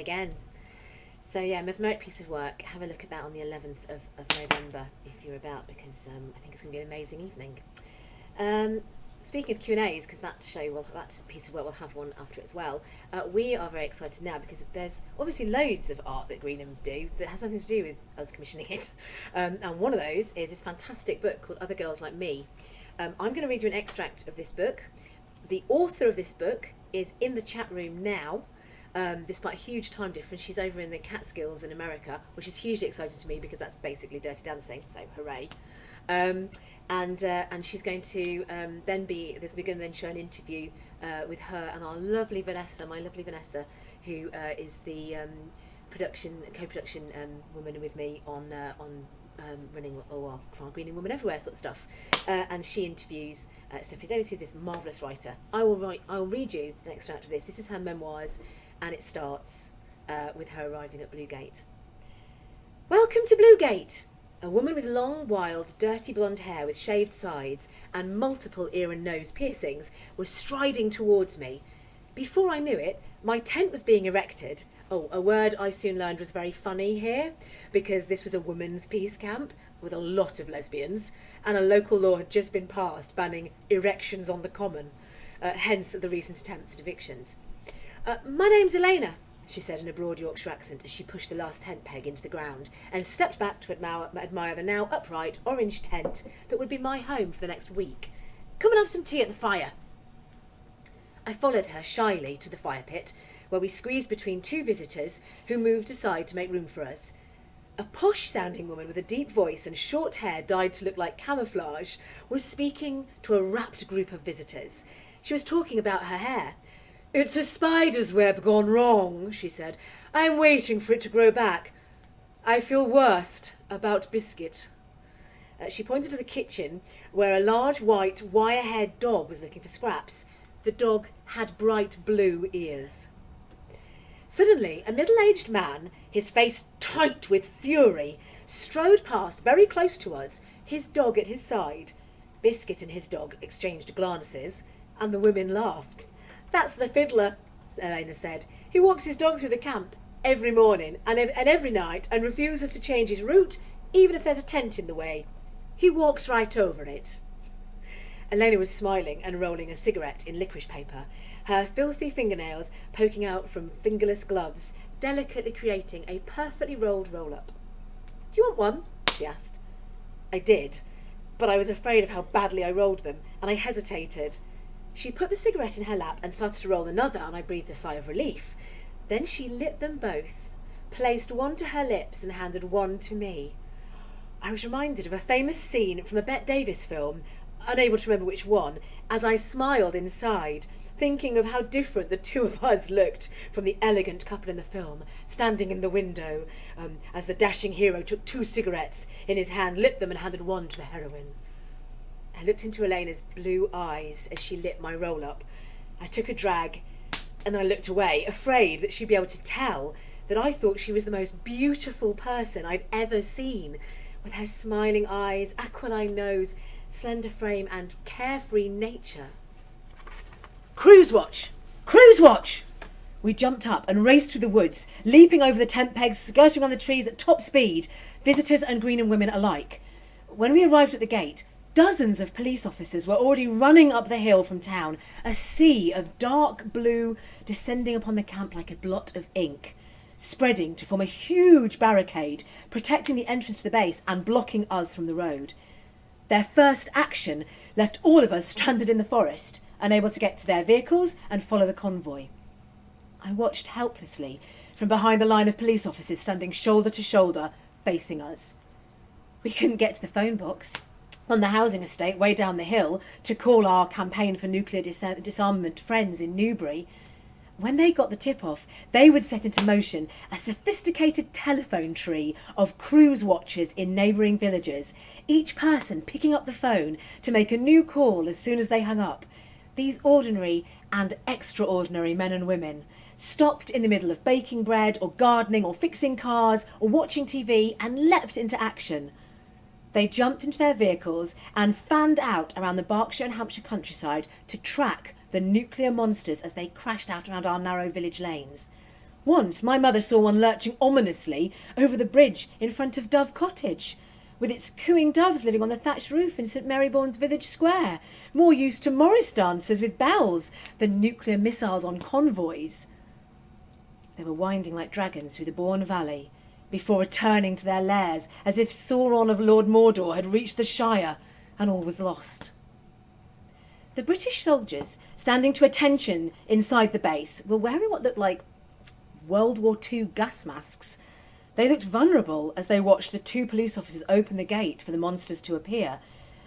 again. So yeah, mesmeric piece of work. Have a look at that on the 11th of November if you're about, because I think it's going to be an amazing evening. Speaking of Q&As, because that piece of work will have one after it as well, we are very excited now because there's obviously loads of art that Greenham do that has nothing to do with us commissioning it. And one of those is this fantastic book called Other Girls Like Me. I'm going to read you an extract of this book. The author of this book is in the chat room now. Despite a huge time difference, she's over in the Catskills in America, which is hugely exciting to me because that's basically Dirty Dancing, so hooray. And she's going to we're going to then show an interview with her and our lovely Vanessa, who is the co-production woman with me on running Greenham Women Everywhere sort of stuff. And she interviews Stephanie Davies, who's this marvellous writer. I will read you an extract of this. This is her memoirs, and it starts with her arriving at Bluegate. Welcome to Bluegate! A woman with long, wild, dirty blonde hair with shaved sides and multiple ear and nose piercings was striding towards me. Before I knew it, my tent was being erected. Oh, a word I soon learned was very funny here, because this was a women's peace camp with a lot of lesbians, and a local law had just been passed banning erections on the common, hence the recent attempts at evictions. My name's Elena, she said in a broad Yorkshire accent as she pushed the last tent peg into the ground and stepped back to admire the now upright orange tent that would be my home for the next week. Come and have some tea at the fire. I followed her shyly to the fire pit, where we squeezed between two visitors who moved aside to make room for us. A posh-sounding woman with a deep voice and short hair dyed to look like camouflage was speaking to a rapt group of visitors. She was talking about her hair. It's a spider's web gone wrong, she said. I'm waiting for it to grow back. I feel worst about Biscuit. She pointed to the kitchen, where a large white wire-haired dog was looking for scraps. The dog had bright blue ears. Suddenly, a middle-aged man, his face tight with fury, strode past very close to us, his dog at his side. Biscuit and his dog exchanged glances, and the women laughed. That's the fiddler, Elena said. He walks his dog through the camp every morning and every night and refuses to change his route, even if there's a tent in the way. He walks right over it. Elena was smiling and rolling a cigarette in licorice paper, her filthy fingernails poking out from fingerless gloves, delicately creating a perfectly rolled roll-up. Do you want one? She asked. I did, but I was afraid of how badly I rolled them, and I hesitated. She put the cigarette in her lap and started to roll another, and I breathed a sigh of relief. Then she lit them both, placed one to her lips and handed one to me. I was reminded of a famous scene from a Bette Davis film, unable to remember which one, as I smiled inside, thinking of how different the two of us looked from the elegant couple in the film, standing in the window, as the dashing hero took two cigarettes in his hand, lit them and handed one to the heroine. I looked into Elena's blue eyes as she lit my roll-up. I took a drag and then I looked away, afraid that she'd be able to tell that I thought she was the most beautiful person I'd ever seen, with her smiling eyes, aquiline nose, slender frame and carefree nature. Cruise watch! Cruise watch! We jumped up and raced through the woods, leaping over the tent pegs, skirting on the trees at top speed, visitors and Greenham women alike. When we arrived at the gate, dozens of police officers were already running up the hill from town, a sea of dark blue descending upon the camp like a blot of ink, spreading to form a huge barricade, protecting the entrance to the base and blocking us from the road. Their first action left all of us stranded in the forest, unable to get to their vehicles and follow the convoy. I watched helplessly from behind the line of police officers standing shoulder to shoulder, facing us. We couldn't get to the phone box on the housing estate way down the hill to call our campaign for nuclear disarmament friends in Newbury. When they got the tip-off, they would set into motion a sophisticated telephone tree of cruise watchers in neighbouring villages, each person picking up the phone to make a new call as soon as they hung up. These ordinary and extraordinary men and women stopped in the middle of baking bread or gardening or fixing cars or watching TV and leapt into action. They jumped into their vehicles and fanned out around the Berkshire and Hampshire countryside to track the nuclear monsters as they crashed out around our narrow village lanes. Once my mother saw one lurching ominously over the bridge in front of Dove Cottage, with its cooing doves living on the thatched roof in St Marybourne's village square, more used to Morris dancers with bells than nuclear missiles on convoys. They were winding like dragons through the Bourne Valley, before returning to their lairs as if Sauron of Lord Mordor had reached the Shire and all was lost. The British soldiers, standing to attention inside the base, were wearing what looked like World War II gas masks. They looked vulnerable as they watched the 2 police officers open the gate for the monsters to appear.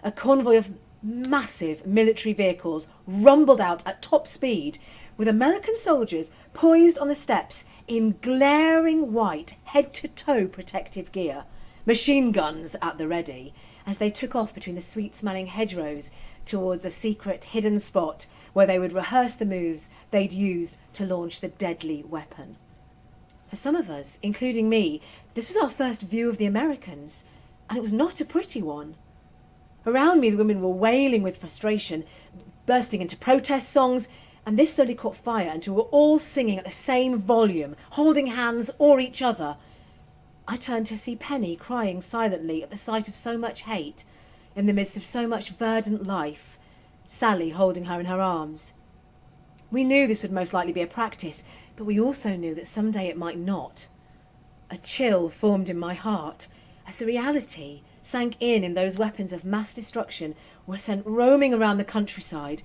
A convoy of massive military vehicles rumbled out at top speed, with American soldiers poised on the steps in glaring white head-to-toe protective gear, machine guns at the ready, as they took off between the sweet-smelling hedgerows towards a secret hidden spot where they would rehearse the moves they'd use to launch the deadly weapon. For some of us, including me, this was our first view of the Americans, and it was not a pretty one. Around me, the women were wailing with frustration, bursting into protest songs, and this slowly caught fire until we were all singing at the same volume, holding hands or each other. I turned to see Penny crying silently at the sight of so much hate, in the midst of so much verdant life, Sally holding her in her arms. We knew this would most likely be a practice, but we also knew that someday it might not. A chill formed in my heart as the reality sank in those weapons of mass destruction were sent roaming around the countryside,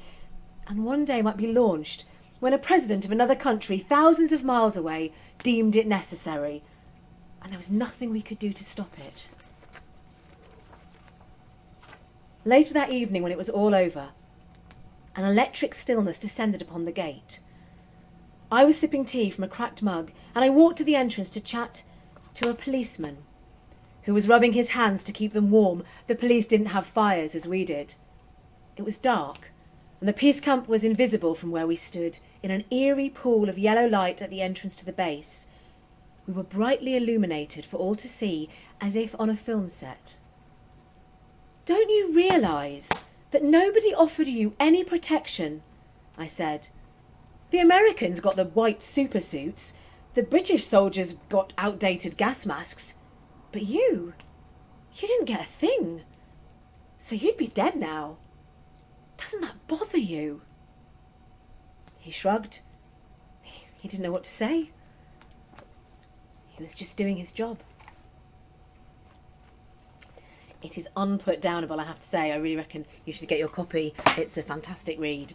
and one day might be launched when a president of another country thousands of miles away deemed it necessary, and there was nothing we could do to stop it. Later that evening, when it was all over, an electric stillness descended upon the gate. I was sipping tea from a cracked mug, and I walked to the entrance to chat to a policeman who was rubbing his hands to keep them warm. The police didn't have fires as we did. It was dark, and the peace camp was invisible from where we stood in an eerie pool of yellow light at the entrance to the base. We were brightly illuminated for all to see, as if on a film set. "Don't you realise that nobody offered you any protection?" I said. "The Americans got the white super suits, the British soldiers got outdated gas masks, but you didn't get a thing. So you'd be dead now. Doesn't that bother you?" He shrugged. He didn't know what to say. He was just doing his job. It is unputdownable, I have to say. I really reckon you should get your copy. It's a fantastic read.